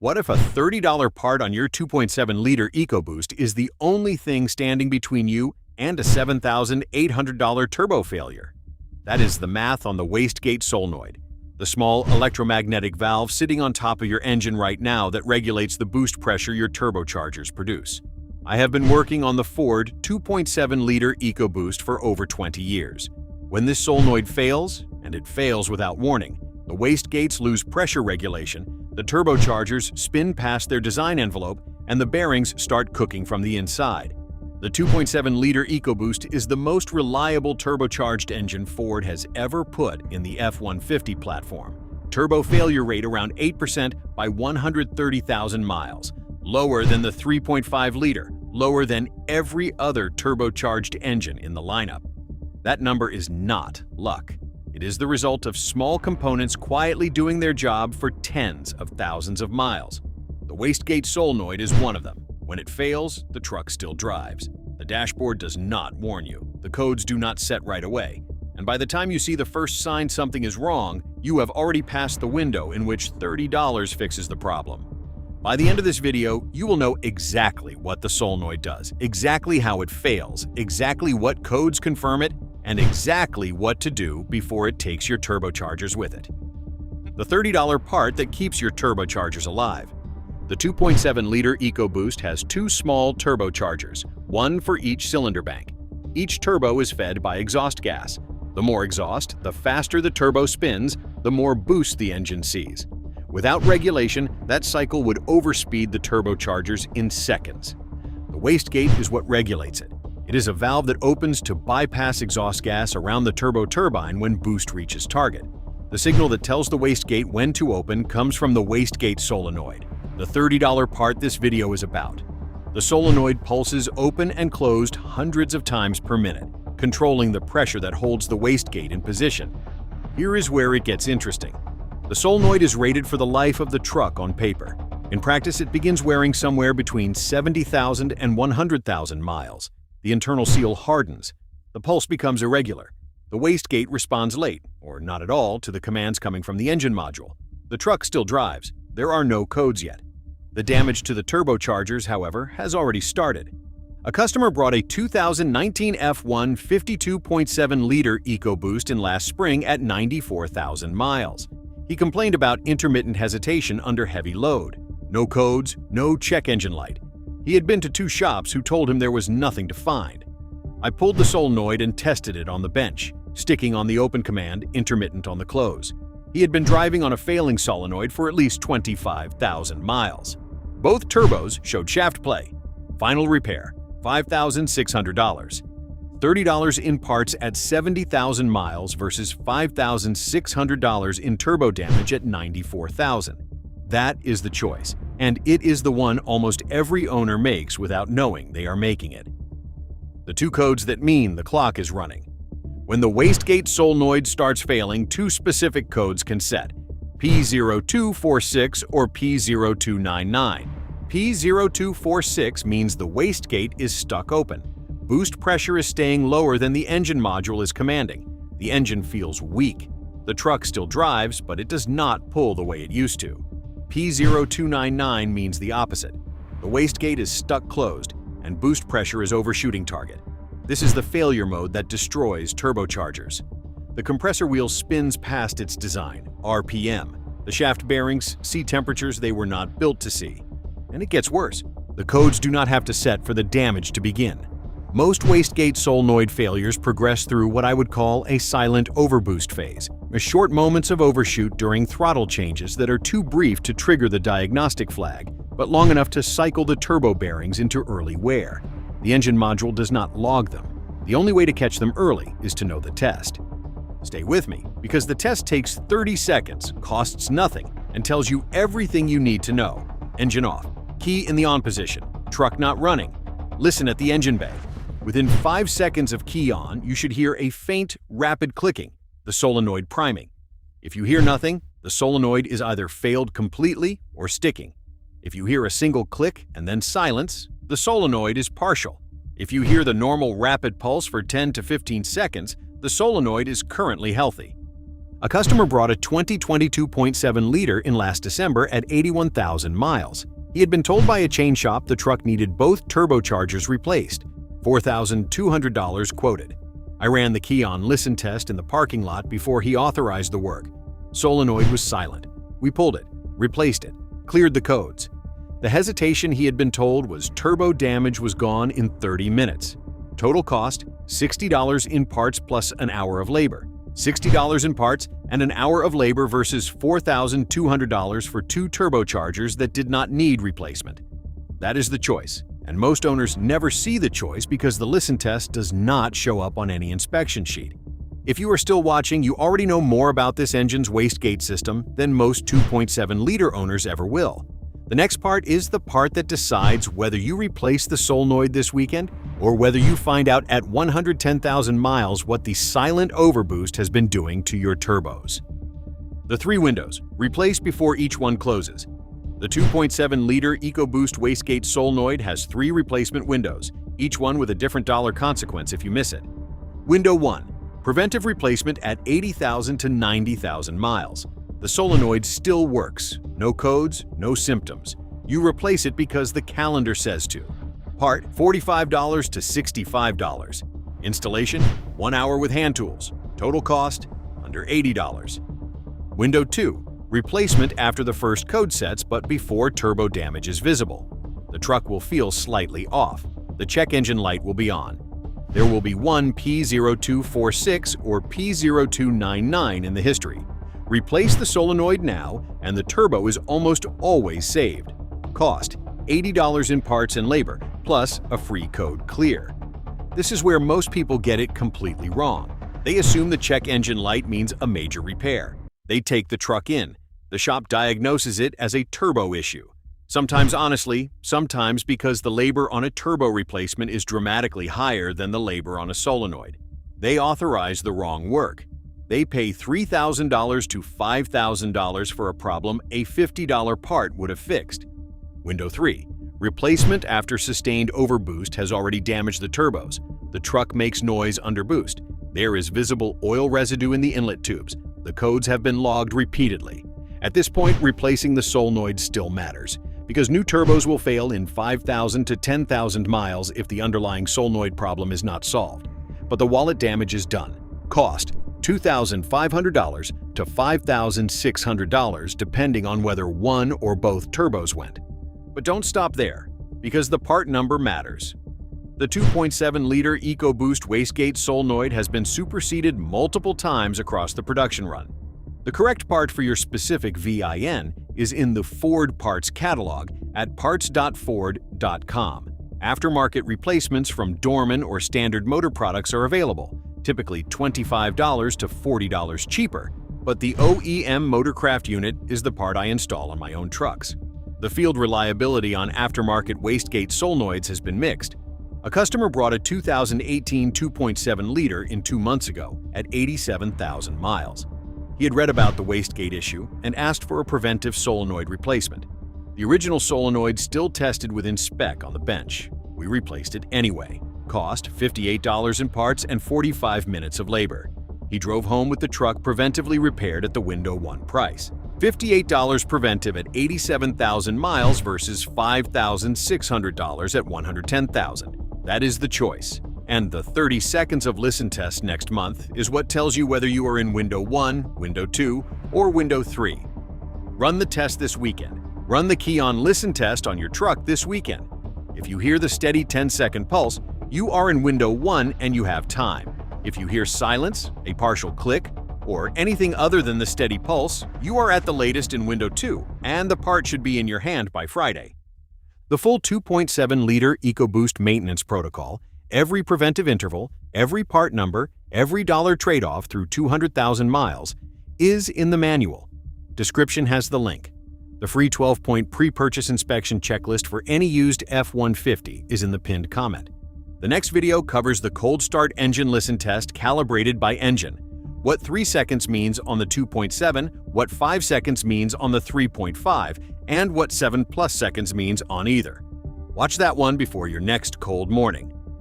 What if a $30 part on your 2.7-liter EcoBoost is the only thing standing between you and a $7,800 turbo failure? That is the math on the wastegate solenoid, the small electromagnetic valve sitting on top of your engine right now that regulates the boost pressure your turbochargers produce. I have been working on the Ford 2.7-liter EcoBoost for over 20 years. When this solenoid fails, and it fails without warning, the wastegates lose pressure regulation, the turbochargers spin past their design envelope, and the bearings start cooking from the inside. The 2.7-liter EcoBoost is the most reliable turbocharged engine Ford has ever put in the F-150 platform. Turbo failure rate around 8% by 130,000 miles, lower than the 3.5-liter, lower than every other turbocharged engine in the lineup. That number is not luck. It is the result of small components quietly doing their job for tens of thousands of miles. The wastegate solenoid is one of them. When it fails, the truck still drives. The dashboard does not warn you. The codes do not set right away. And by the time you see the first sign something is wrong, you have already passed the window in which $30 fixes the problem. By the end of this video, you will know exactly what the solenoid does, exactly how it fails, exactly what codes confirm it, and exactly what to do before it takes your turbochargers with it. The $30 part that keeps your turbochargers alive. The 2.7-liter EcoBoost has two small turbochargers, one for each cylinder bank. Each turbo is fed by exhaust gas. The more exhaust, the faster the turbo spins, the more boost the engine sees. Without regulation, that cycle would overspeed the turbochargers in seconds. The wastegate is what regulates it. It is a valve that opens to bypass exhaust gas around the turbo turbine when boost reaches target. The signal that tells the wastegate when to open comes from the wastegate solenoid, the $30 part this video is about. The solenoid pulses open and closed hundreds of times per minute, controlling the pressure that holds the wastegate in position. Here is where it gets interesting. The solenoid is rated for the life of the truck on paper. In practice, it begins wearing somewhere between 70,000 and 100,000 miles. The internal seal hardens. The pulse becomes irregular. The wastegate responds late, or not at all, to the commands coming from the engine module. The truck still drives. There are no codes yet. The damage to the turbochargers, however, has already started. A customer brought a 2019 F1 52.7-liter EcoBoost in last spring at 94,000 miles. He complained about intermittent hesitation under heavy load. No codes, no check engine light. He had been to two shops who told him there was nothing to find. I pulled the solenoid and tested it on the bench, sticking on the open command, intermittent on the close. He had been driving on a failing solenoid for at least 25,000 miles. Both turbos showed shaft play. Final repair, $5,600. $30 in parts at 70,000 miles versus $5,600 in turbo damage at 94,000. That is the choice, and it is the one almost every owner makes without knowing they are making it. The two codes that mean the clock is running. When the wastegate solenoid starts failing, two specific codes can set: P0246 or P0299. P0246 means the wastegate is stuck open. Boost pressure is staying lower than the engine module is commanding. The engine feels weak. The truck still drives, but it does not pull the way it used to. P0299 means the opposite. The wastegate is stuck closed, and boost pressure is overshooting target. This is the failure mode that destroys turbochargers. The compressor wheel spins past its design, RPM. The shaft bearings see temperatures they were not built to see. And it gets worse. The codes do not have to set for the damage to begin. Most wastegate solenoid failures progress through what I would call a silent overboost phase, a short moments of overshoot during throttle changes that are too brief to trigger the diagnostic flag, but long enough to cycle the turbo bearings into early wear. The engine module does not log them. The only way to catch them early is to know the test. Stay with me, because the test takes 30 seconds, costs nothing, and tells you everything you need to know. Engine off, key in the on position, truck not running. Listen at the engine bay. Within 5 seconds of key on, you should hear a faint, rapid clicking, the solenoid priming. If you hear nothing, the solenoid is either failed completely or sticking. If you hear a single click and then silence, the solenoid is partial. If you hear the normal rapid pulse for 10 to 15 seconds, the solenoid is currently healthy. A customer brought a 2022.7 liter in last December at 81,000 miles. He had been told by a chain shop the truck needed both turbochargers replaced. $4,200 quoted. I ran the key on listen test in the parking lot before he authorized the work. Solenoid was silent. We pulled it, replaced it, cleared the codes. The hesitation he had been told was turbo damage was gone in 30 minutes. Total cost, $60 in parts plus an hour of labor. $60 in parts and an hour of labor versus $4,200 for two turbochargers that did not need replacement. That is the choice, and most owners never see the choice because the listen test does not show up on any inspection sheet. If you are still watching, you already know more about this engine's wastegate system than most 2.7-liter owners ever will. The next part is the part that decides whether you replace the solenoid this weekend or whether you find out at 110,000 miles what the silent overboost has been doing to your turbos. The three windows, replace before each one closes. The 2.7-liter EcoBoost wastegate solenoid has three replacement windows, each one with a different dollar consequence if you miss it. Window 1. Preventive replacement at 80,000 to 90,000 miles. The solenoid still works. No codes, no symptoms. You replace it because the calendar says to. Part, $45 to $65. Installation, 1 hour with hand tools. Total cost, under $80. Window 2. Replacement after the first code sets but before turbo damage is visible. The truck will feel slightly off. The check engine light will be on. There will be one P0246 or P0299 in the history. Replace the solenoid now, and the turbo is almost always saved. Cost, $80 in parts and labor, plus a free code clear. This is where most people get it completely wrong. They assume the check engine light means a major repair. They take the truck in. The shop diagnoses it as a turbo issue. Sometimes honestly, sometimes because the labor on a turbo replacement is dramatically higher than the labor on a solenoid. They authorize the wrong work. They pay $3,000 to $5,000 for a problem a $50 part would have fixed. Window 3. Replacement after sustained overboost has already damaged the turbos. The truck makes noise under boost. There is visible oil residue in the inlet tubes. The codes have been logged repeatedly. At this point, replacing the solenoid still matters, because new turbos will fail in 5,000 to 10,000 miles if the underlying solenoid problem is not solved. But the wallet damage is done. Cost, $2,500 to $5,600 depending on whether one or both turbos went. But don't stop there, because the part number matters. The 2.7-liter EcoBoost wastegate solenoid has been superseded multiple times across the production run. The correct part for your specific VIN is in the Ford parts catalog at parts.ford.com. Aftermarket replacements from Dorman or Standard Motor products are available, typically $25 to $40 cheaper, but the OEM Motorcraft unit is the part I install on my own trucks. The field reliability on aftermarket wastegate solenoids has been mixed. A customer brought a 2018 2.7-liter in 2 months ago at 87,000 miles. He had read about the wastegate issue and asked for a preventive solenoid replacement. The original solenoid still tested within spec on the bench. We replaced it anyway. Cost, $58 in parts and 45 minutes of labor. He drove home with the truck preventively repaired at the window 1 price. $58 preventive at 87,000 miles versus $5,600 at 110,000. That is the choice. And the 30 seconds of listen test next month is what tells you whether you are in window 1, window 2, or window 3. Run the test this weekend. Run the key on listen test on your truck this weekend. If you hear the steady 10-second pulse, you are in window 1 and you have time. If you hear silence, a partial click, or anything other than the steady pulse, you are at the latest in window 2, and the part should be in your hand by Friday. The full 2.7-liter EcoBoost maintenance protocol, every preventive interval, every part number, every dollar trade-off through 200,000 miles, is in the manual. Description has the link. The free 12-point pre-purchase inspection checklist for any used F-150 is in the pinned comment. The next video covers the cold start engine listen test calibrated by engine, what 3 seconds means on the 2.7, what 5 seconds means on the 3.5, and what 7+ seconds means on either. Watch that one before your next cold morning.